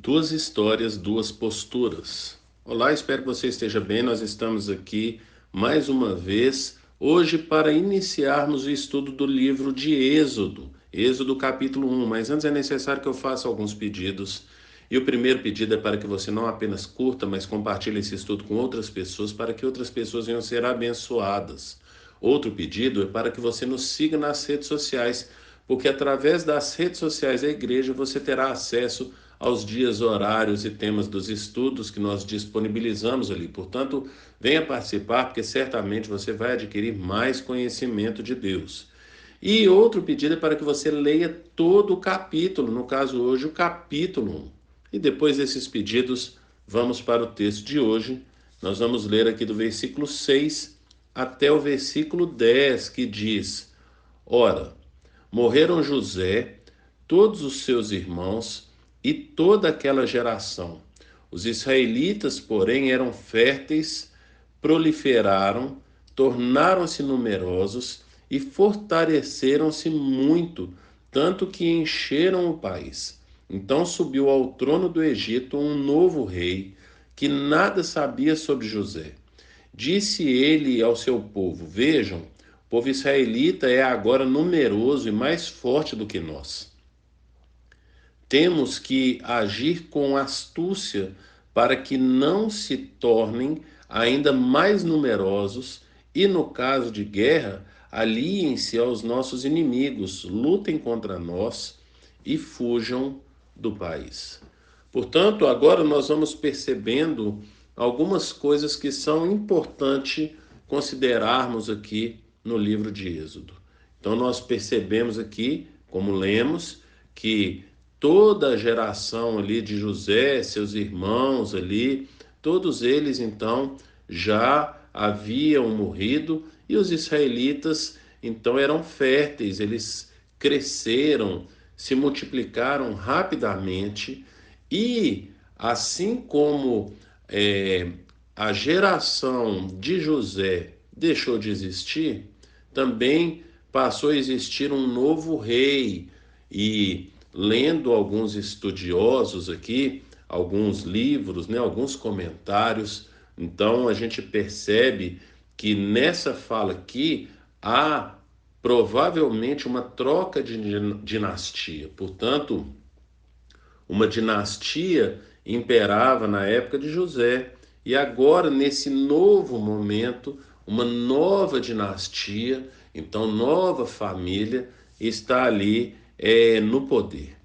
Duas histórias, duas posturas. Olá, espero que você esteja bem. Nós estamos aqui mais uma vez hoje para iniciarmos o estudo do livro de Êxodo, Êxodo capítulo 1. Mas antes é necessário que eu faça alguns pedidos. E o primeiro pedido é para que você não apenas curta, mas compartilhe esse estudo com outras pessoas, para que outras pessoas venham ser abençoadas. Outro pedido é para que você nos siga nas redes sociais, porque através das redes sociais da igreja você terá acesso aos dias, horários e temas dos estudos que nós disponibilizamos ali. Portanto, venha participar, porque certamente você vai adquirir mais conhecimento de Deus. E outro pedido é para que você leia todo o capítulo, no caso hoje o capítulo 1. E depois desses pedidos, vamos para o texto de hoje. Nós vamos ler aqui do versículo 6 até o versículo 10, que diz: Ora, morreram José, todos os seus irmãos e toda aquela geração. Os israelitas, porém, eram férteis, proliferaram, tornaram-se numerosos e fortaleceram-se muito, tanto que encheram o país. Então subiu ao trono do Egito um novo rei, que nada sabia sobre José. Disse ele ao seu povo: Vejam, o povo israelita é agora numeroso e mais forte do que nós. Temos que agir com astúcia para que não se tornem ainda mais numerosos e, no caso de guerra, aliem-se aos nossos inimigos, lutem contra nós e fujam do país. Portanto, agora nós vamos percebendo algumas coisas que são importantes considerarmos aqui no livro de Êxodo. Então, nós percebemos aqui, como lemos, que toda a geração ali de José, seus irmãos ali, todos eles então já haviam morrido e os israelitas então eram férteis, eles cresceram, se multiplicaram rapidamente e assim como a geração de José deixou de existir, também passou a existir um novo rei. E lendo alguns estudiosos aqui, alguns livros, né, alguns comentários, então a gente percebe que nessa fala aqui há provavelmente uma troca de dinastia. Portanto, uma dinastia imperava na época de José e agora, nesse novo momento, uma nova dinastia, então nova família, está ali no poder.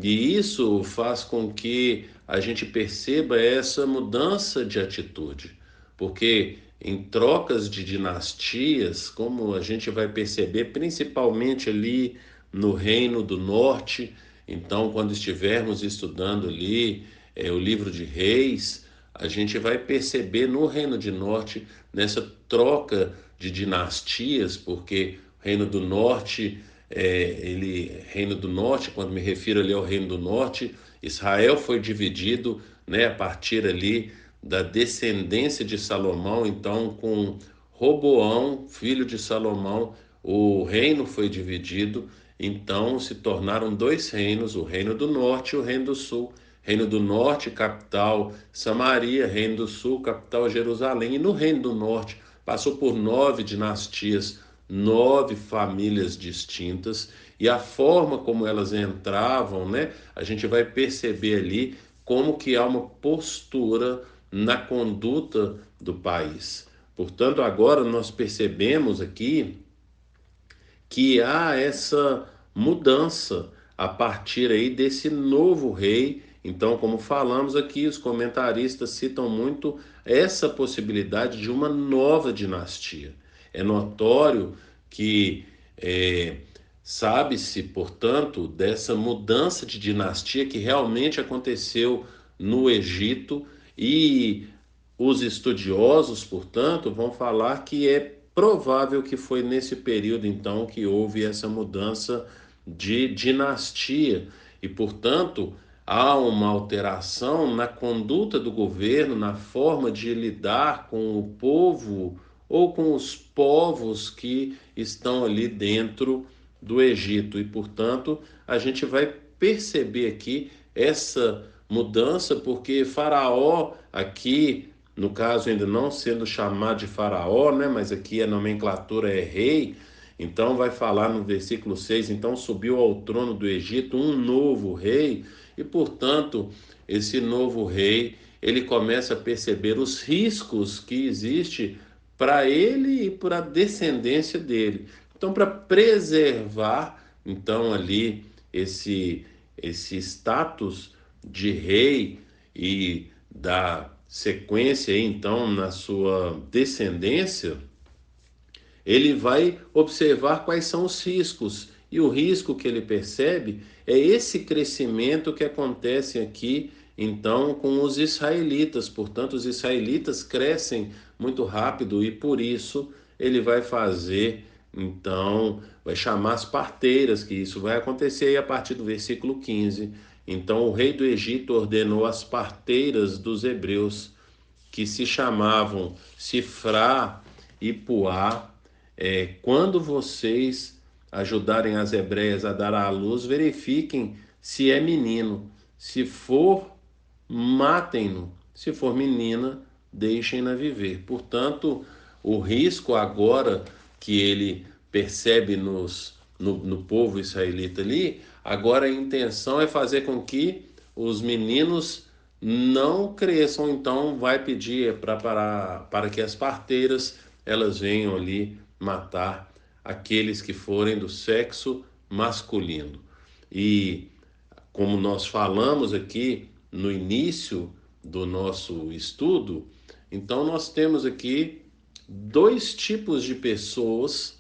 E isso faz com que a gente perceba essa mudança de atitude, porque em trocas de dinastias, como a gente vai perceber, principalmente ali no Reino do Norte, então quando estivermos estudando ali o livro de Reis, a gente vai perceber no Reino do Norte, nessa troca de dinastias, porque o Reino do Norte Reino do Norte, quando me refiro ali ao Reino do Norte, Israel foi dividido, né, a partir ali da descendência de Salomão, então com Roboão, filho de Salomão, o reino foi dividido, então se tornaram dois reinos, o Reino do Norte e o Reino do Sul. Reino do Norte, capital Samaria, Reino do Sul, capital Jerusalém, e no Reino do Norte passou por 9 dinastias, 9 famílias distintas, e a forma como elas entravam, né, a gente vai perceber ali como que há uma postura na conduta do país. Portanto, agora nós percebemos aqui que há essa mudança a partir aí desse novo rei. Então, como falamos aqui, os comentaristas citam muito essa possibilidade de uma nova dinastia. É notório que sabe-se, portanto, dessa mudança de dinastia que realmente aconteceu no Egito e os estudiosos, portanto, vão falar que é provável que foi nesse período, então, que houve essa mudança de dinastia e, portanto, há uma alteração na conduta do governo, na forma de lidar com o povo ou com os povos que estão ali dentro do Egito. E, portanto, a gente vai perceber aqui essa mudança, porque Faraó aqui, no caso ainda não sendo chamado de Faraó, né, mas aqui a nomenclatura é rei, então vai falar no versículo 6, então subiu ao trono do Egito um novo rei, e portanto, esse novo rei, ele começa a perceber os riscos que existe para ele e para a descendência dele. Então, para preservar, então ali esse status de rei e da sequência, então, na sua descendência, ele vai observar quais são os riscos. E o risco que ele percebe é esse crescimento que acontece aqui, então, com os israelitas. Portanto, os israelitas crescem muito rápido e por isso ele vai fazer, então, vai chamar as parteiras, que isso vai acontecer aí a partir do versículo 15. Então, o rei do Egito ordenou as parteiras dos hebreus, que se chamavam Sifrá e Puá, quando vocês ajudarem as hebreias a dar à luz, verifiquem se é menino. Se for, matem-no. Se for menina, deixem-na viver. Portanto, o risco agora que ele percebe no povo israelita ali, agora a intenção é fazer com que os meninos não cresçam, então vai pedir para que as parteiras elas venham ali matar aqueles que forem do sexo masculino. E como nós falamos aqui no início do nosso estudo, então nós temos aqui dois tipos de pessoas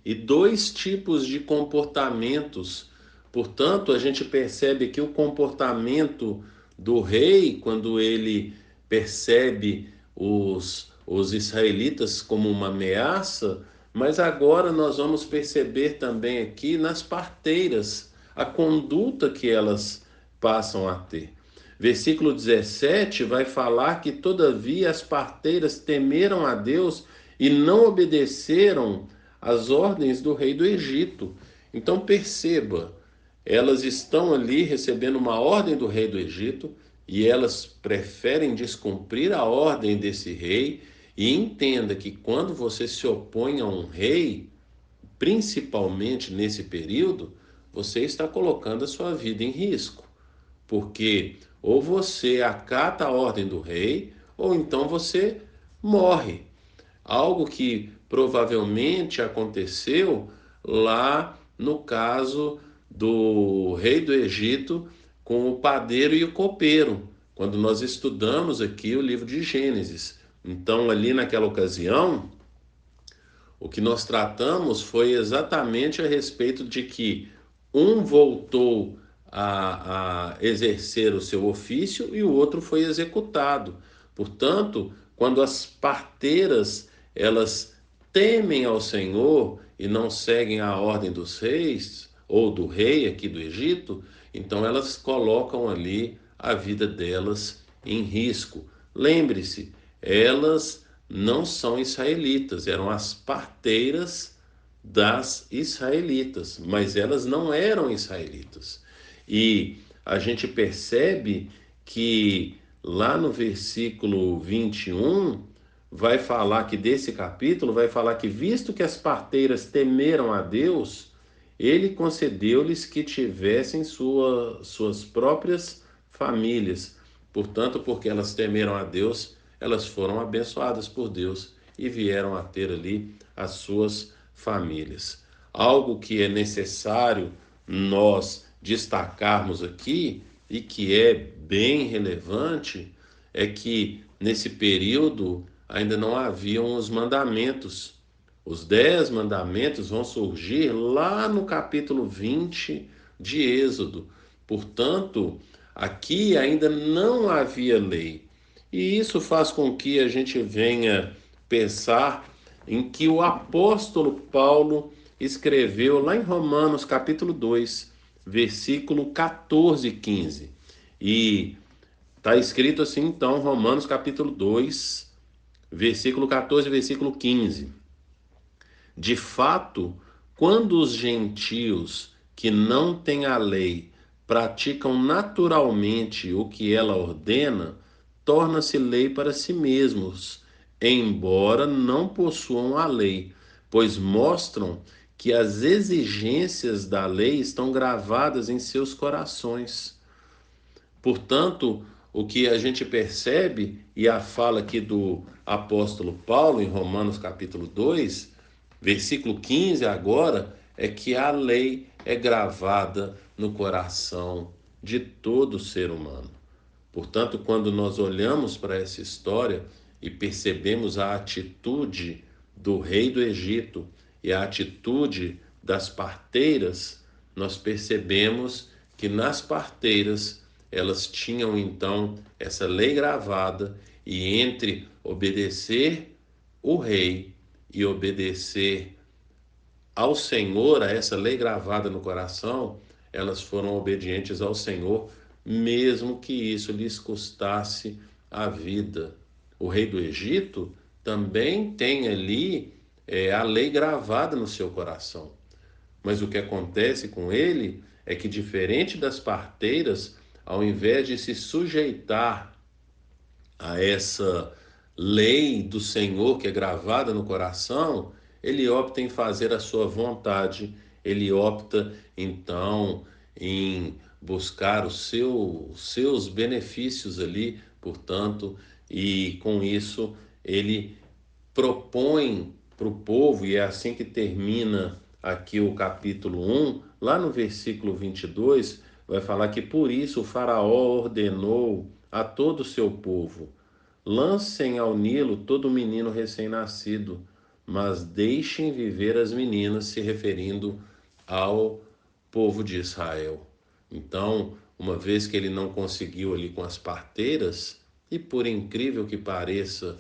e dois tipos de comportamentos. Portanto, a gente percebe que o comportamento do rei, quando ele percebe os israelitas como uma ameaça, mas agora nós vamos perceber também aqui nas parteiras a conduta que elas passam a ter. Versículo 17 vai falar que, todavia, as parteiras temeram a Deus e não obedeceram às ordens do rei do Egito. Então perceba, elas estão ali recebendo uma ordem do rei do Egito e elas preferem descumprir a ordem desse rei. E entenda que quando você se opõe a um rei, principalmente nesse período, você está colocando a sua vida em risco, porque ou você acata a ordem do rei, ou então você morre. Algo que provavelmente aconteceu lá no caso do rei do Egito com o padeiro e o copeiro, quando nós estudamos aqui o livro de Gênesis. Então, ali naquela ocasião, o que nós tratamos foi exatamente a respeito de que um voltou a exercer o seu ofício e o outro foi executado. Portanto, quando as parteiras elas temem ao Senhor e não seguem a ordem dos reis ou do rei aqui do Egito, então elas colocam ali a vida delas em risco. Lembre-se, elas não são israelitas, eram as parteiras das israelitas, mas elas não eram israelitas. E a gente percebe que lá no versículo 21 vai falar que desse capítulo vai falar que, visto que as parteiras temeram a Deus, ele concedeu-lhes que tivessem suas próprias famílias. Portanto, porque elas temeram a Deus, elas foram abençoadas por Deus e vieram a ter ali as suas famílias. Algo que é necessário nós destacarmos aqui e que é bem relevante é que nesse período ainda não haviam os mandamentos. Os 10 mandamentos vão surgir lá no capítulo 20 de Êxodo. Portanto, aqui ainda não havia lei. E isso faz com que a gente venha pensar em que o apóstolo Paulo escreveu lá em Romanos capítulo 2, versículo 14 e 15. E está escrito assim, então, Romanos capítulo 2, versículo 14 e versículo 15. De fato, quando os gentios que não têm a lei praticam naturalmente o que ela ordena, torna-se lei para si mesmos, embora não possuam a lei, pois mostram que as exigências da lei estão gravadas em seus corações. Portanto, o que a gente percebe, e a fala aqui do apóstolo Paulo em Romanos capítulo 2, versículo 15 agora, é que a lei é gravada no coração de todo ser humano. Portanto, quando nós olhamos para essa história e percebemos a atitude do rei do Egito e a atitude das parteiras, nós percebemos que nas parteiras elas tinham então essa lei gravada, e entre obedecer o rei e obedecer ao Senhor, a essa lei gravada no coração, elas foram obedientes ao Senhor, mesmo que isso lhes custasse a vida. O rei do Egito também tem ali a lei gravada no seu coração. Mas o que acontece com ele é que, diferente das parteiras, ao invés de se sujeitar a essa lei do Senhor que é gravada no coração, ele opta em fazer a sua vontade, ele opta então em buscar os seus benefícios ali, portanto, e com isso ele propõe para o povo, e é assim que termina aqui o capítulo 1, lá no versículo 22, vai falar que por isso o faraó ordenou a todo o seu povo: lancem ao Nilo todo menino recém-nascido, mas deixem viver as meninas, se referindo ao povo de Israel. Então, uma vez que ele não conseguiu ali com as parteiras, e por incrível que pareça,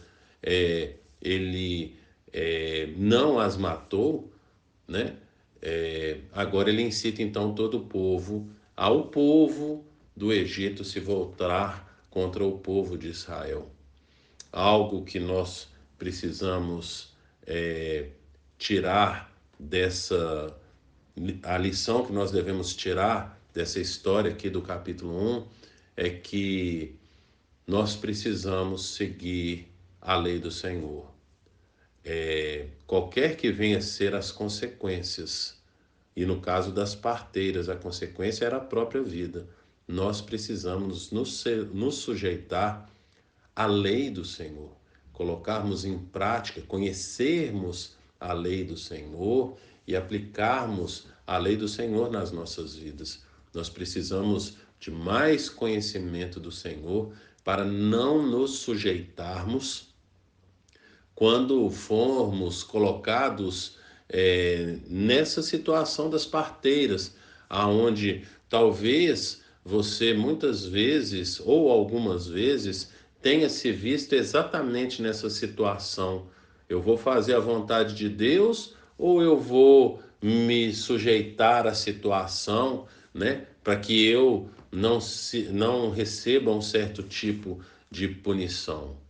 ele não as matou, né? Agora ele incita então todo o povo, ao povo do Egito, se voltar contra o povo de Israel. Algo que nós precisamos tirar dessa, a lição que nós devemos tirar dessa história aqui do capítulo 1 é que nós precisamos seguir a lei do Senhor. Qualquer que venha a ser as consequências, e no caso das parteiras, a consequência era a própria vida, nós precisamos nos sujeitar à lei do Senhor, colocarmos em prática, conhecermos a lei do Senhor e aplicarmos a lei do Senhor nas nossas vidas. Nós precisamos de mais conhecimento do Senhor para não nos sujeitarmos quando formos colocados nessa situação das parteiras, aonde talvez você muitas vezes ou algumas vezes tenha se visto exatamente nessa situação. Eu vou fazer a vontade de Deus ou eu vou me sujeitar à situação, né, para que eu não receba um certo tipo de punição?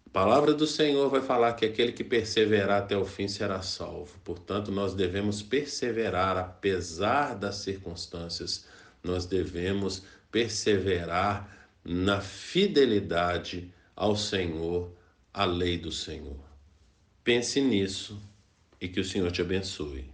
A palavra do Senhor vai falar que aquele que perseverar até o fim será salvo. Portanto, nós devemos perseverar apesar das circunstâncias. Nós devemos perseverar na fidelidade ao Senhor, à lei do Senhor. Pense nisso e que o Senhor te abençoe.